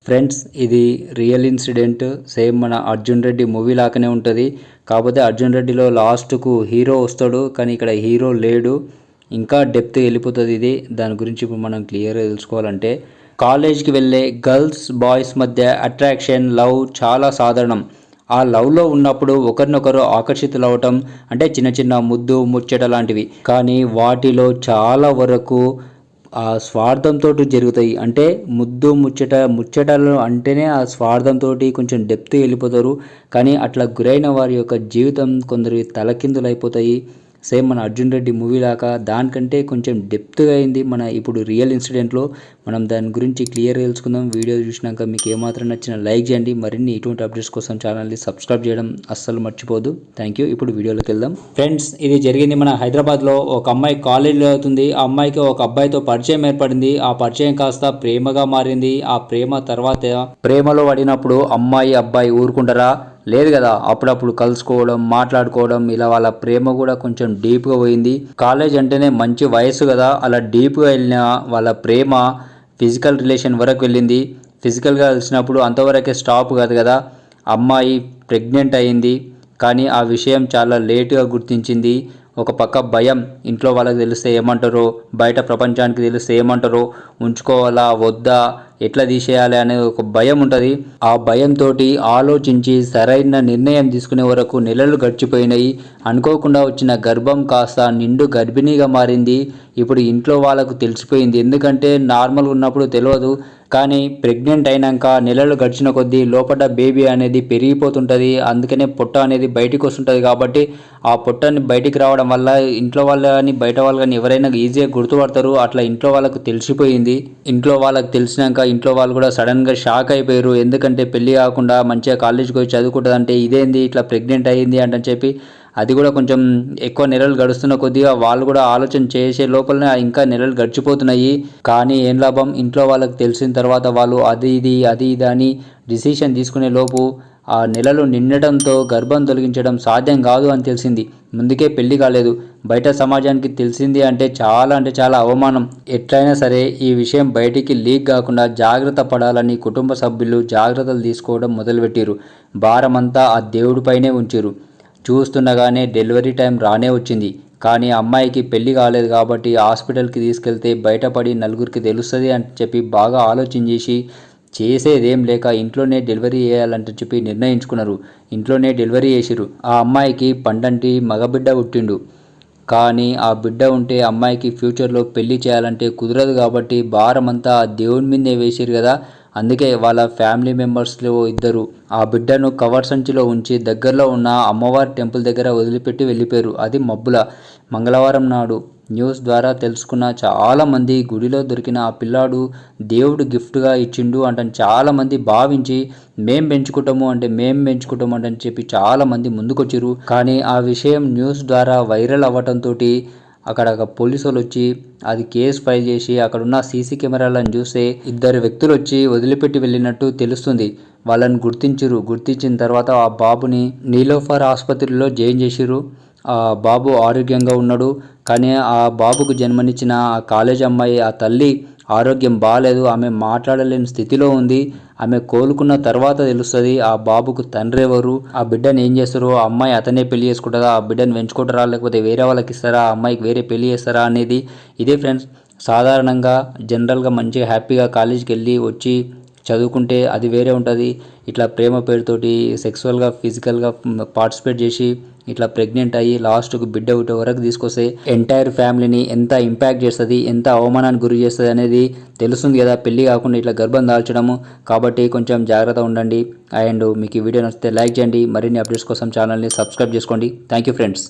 Friends, ఇది real incident. Same మన Arjun Reddy movie లాగానే ఉంటుంది. కాకపోతే అర్జున్ రెడ్డిలో లాస్ట్కు హీరో వస్తాడు, కానీ ఇక్కడ హీరో లేడు. ఇంకా డెప్త్ వెళ్ళిపోతుంది ఇది. దాని గురించి ఇప్పుడు మనం క్లియర్గా తెలుసుకోవాలంటే, కాలేజ్కి వెళ్ళే గర్ల్స్ బాయ్స్ మధ్య అట్రాక్షన్, లవ్ చాలా సాధారణం. ఆ లవ్లో ఉన్నప్పుడు ఒకరినొకరు ఆకర్షితులవటం అంటే చిన్న చిన్న ముద్దు ముచ్చట లాంటివి. కానీ వాటిలో చాలా వరకు ఆ స్వార్థంతో జరుగుతాయి. అంటే ముద్దు ముచ్చటలు అంటేనే ఆ స్వార్థంతో కొంచెం డెప్త్ వెళ్ళిపోతారు. కానీ అట్లా గురైన వారి యొక్క జీవితం కొందరు తలకిందులు అయిపోతాయి. సేమ్ మన అర్జున్ రెడ్డి మూవీ లాగా దానికంటే కొంచెం డెప్త్గా అయింది మన ఇప్పుడు రియల్ ఇన్సిడెంట్లో. మనం దాని గురించి క్లియర్గా తెలుసుకుందాం. వీడియో చూసినాక మీకు ఏమాత్రం నచ్చిన లైక్ చేయండి. మరిన్ని ఇటువంటి అప్డేట్స్ కోసం ఛానల్ని సబ్స్క్రైబ్ చేయడం అస్సలు మర్చిపోదు. Thank you. ఇప్పుడు వీడియోలోకి వెళ్దాం. ఫ్రెండ్స్, ఇది జరిగింది మన హైదరాబాద్లో. ఒక అమ్మాయి కాలేజీలో అవుతుంది. ఆ అమ్మాయికి ఒక అబ్బాయితో పరిచయం ఏర్పడింది. ఆ పరిచయం కాస్త ప్రేమగా మారింది. ఆ ప్రేమ తర్వాత ప్రేమలో పడినప్పుడు అమ్మాయి అబ్బాయి ఊరుకుంటారా? లేదు కదా. అప్పుడప్పుడు కలుసుకోవడం, మాట్లాడుకోవడం, ఇలా వాళ్ళ ప్రేమ కూడా కొంచెం డీప్గా పోయింది. కాలేజ్ అంటేనే మంచి వయసు కదా, అలా డీప్గా వెళ్ళిన వాళ్ళ ప్రేమ ఫిజికల్ రిలేషన్ వరకు వెళ్ళింది. ఫిజికల్గా కలిసినప్పుడు అంతవరకే స్టాప్ కాదు కదా. అమ్మాయి ప్రెగ్నెంట్ అయింది. కానీ ఆ విషయం చాలా లేటుగా గుర్తించింది. ఒక పక్క భయం, ఇంట్లో వాళ్ళకి తెలిస్తే ఏమంటారో, బయట ప్రపంచానికి తెలిస్తే ఏమంటారో, ఉంచుకోవాలా వద్దా, ఎట్లా తీసేయాలి అనే ఒక భయం ఉంటుంది. ఆ భయంతో ఆలోచించి సరైన నిర్ణయం తీసుకునే వరకు నెలలు గడిచిపోయినాయి. అనుకోకుండా వచ్చిన గర్భం కాస్త నిండు గర్భిణీగా మారింది. ఇప్పుడు ఇంట్లో వాళ్ళకు తెలిసిపోయింది. ఎందుకంటే నార్మల్ ఉన్నప్పుడు తెలియదు, కానీ ప్రెగ్నెంట్ అయినాక నెలలు గడిచిన కొద్దీ లోపల బేబీ అనేది పెరిగిపోతుంటుంది. అందుకనే పొట్ట అనేది బయటికి వస్తుంటుంది. కాబట్టి ఆ పొట్టని బయటికి రావడం వల్ల ఇంట్లో వాళ్ళు కానీ బయట వాళ్ళు కానీ ఎవరైనా ఈజీగా గుర్తుపడతారు. అట్లా ఇంట్లో వాళ్ళకు తెలిసిపోయింది. ఇంట్లో వాళ్ళకి తెలిసినాక ఇంట్లో వాళ్ళు కూడా సడన్గా షాక్ అయిపోయారు. ఎందుకంటే పెళ్ళి కాకుండా మంచిగా కాలేజీకి పోయి చదువుకుంటుందంటే ఇదేంది ఇట్లా ప్రెగ్నెంట్ అయ్యింది అంటని చెప్పి, అది కూడా కొంచెం ఎక్కువ నెలలు గడుస్తున్న కొద్దిగా వాళ్ళు కూడా ఆలోచన చేసే లోపలనే ఇంకా నెలలు గడిచిపోతున్నాయి. కానీ ఏం లాభం, ఇంట్లో వాళ్ళకి తెలిసిన తర్వాత వాళ్ళు అది ఇది అని డిసిషన్ తీసుకునే లోపు ఆ నెలలు నిండటంతో గర్భం తొలగించడం సాధ్యం కాదు అని తెలిసింది. ముందుకే పెళ్లి కాలేదు. బయట సమాజానికి తెలిసింది అంటే చాలా అవమానం. ఎట్లయినా సరే ఈ విషయం బయటికి లీక్ కాకుండా జాగ్రత్త పడాలని కుటుంబ సభ్యులు జాగ్రత్తలు తీసుకోవడం మొదలుపెట్టారు. భారమంతా ఆ దేవుడిపైనే ఉంచారు. చూస్తుండగానే డెలివరీ టైం రానే వచ్చింది. కానీ అమ్మాయికి పెళ్లి కాలేదు కాబట్టి హాస్పిటల్కి తీసుకెళ్తే బయటపడి నలుగురికి తెలుస్తుంది అని చెప్పి బాగా ఆలోచన చేసేదేం లేక ఇంట్లోనే డెలివరీ చేయాలంటే చెప్పి నిర్ణయించుకున్నారు. ఇంట్లోనే డెలివరీ చేసిరు. ఆ అమ్మాయికి పండంటి మగబిడ్డ పుట్టిండు. కానీ ఆ బిడ్డ ఉంటే అమ్మాయికి ఫ్యూచర్లో పెళ్లి చేయాలంటే కుదరదు. కాబట్టి భారమంతా ఆ దేవుని మీదే వేసిరు కదా. అందుకే వాళ్ళ ఫ్యామిలీ మెంబర్స్లో ఇద్దరు ఆ బిడ్డను కవర్ సంచిలో ఉంచి దగ్గరలో ఉన్న అమ్మవారి టెంపుల్ దగ్గర వదిలిపెట్టి వెళ్ళిపోయారు. అది మబ్బుల మంగళవారం నాడు. న్యూస్ ద్వారా తెలుసుకున్న చాలామంది గుడిలో దొరికిన ఆ పిల్లాడు దేవుడు గిఫ్ట్గా ఇచ్చిండు అంటని చాలామంది భావించి మేం పెంచుకుంటాము అంటని చెప్పి చాలామంది ముందుకొచ్చారు. కానీ ఆ విషయం న్యూస్ ద్వారా వైరల్ అవ్వటంతో అక్కడ పోలీసు వాళ్ళు వచ్చి అది కేసు ఫైల్ చేసి అక్కడున్న సీసీ కెమెరాలను చూస్తే ఇద్దరు వ్యక్తులు వచ్చి వదిలిపెట్టి వెళ్ళినట్టు తెలుస్తుంది. వాళ్ళని గుర్తించిన తర్వాత ఆ బాబుని నీలోఫర్ ఆసుపత్రిలో జాయిన్ చేసిరు. ఆ బాబు ఆరోగ్యంగా ఉన్నాడు. కానీ ఆ బాబుకు జన్మనిచ్చిన ఆ కాలేజ్ అమ్మాయి ఆ తల్లి ఆరోగ్యం బాగాలేదు. ఆమె మాట్లాడలేని స్థితిలో ఉంది. ఆమె కోలుకున్న తర్వాత తెలుస్తుంది ఆ బాబుకు తండ్రి ఎవరు, ఆ బిడ్డను ఏం చేస్తారు, ఆ అమ్మాయి అతనే పెళ్లి చేసుకుంటుందా, ఆ బిడ్డను పెంచుకుంటారా, లేకపోతే వేరే వాళ్ళకి ఇస్తారా, ఆ అమ్మాయికి వేరే పెళ్లి చేస్తారా అనేది. ఇదే ఫ్రెండ్స్, సాధారణంగా జనరల్గా మంచిగా హ్యాపీగా కాలేజీకి వెళ్ళి వచ్చి చదువుకుంటే అది వేరే ఉంటుంది. ఇట్లా ప్రేమ పేరుతోటి సెక్సువల్గా ఫిజికల్గా పార్టిసిపేట్ చేసి ఇట్లా ప్రెగ్నెంట్ అయ్యి లాస్ట్కు బిడ్డ ఒకటి వరకు తీసుకొస్తే ఎంటైర్ ఫ్యామిలీని ఎంత ఇంపాక్ట్ చేస్తుంది, ఎంత అవమానానికి గురి చేస్తుంది అనేది తెలుస్తుంది కదా పెళ్ళి కాకుండా ఇట్లా గర్భం దాల్చడము. కాబట్టి కొంచెం జాగ్రత్త ఉండండి. అండ్ మీకు ఈ వీడియో నచ్చితే లైక్ చేయండి. మరిన్ని అప్డేట్స్ కోసం ఛానల్ని సబ్స్క్రైబ్ చేసుకోండి. Thank you friends.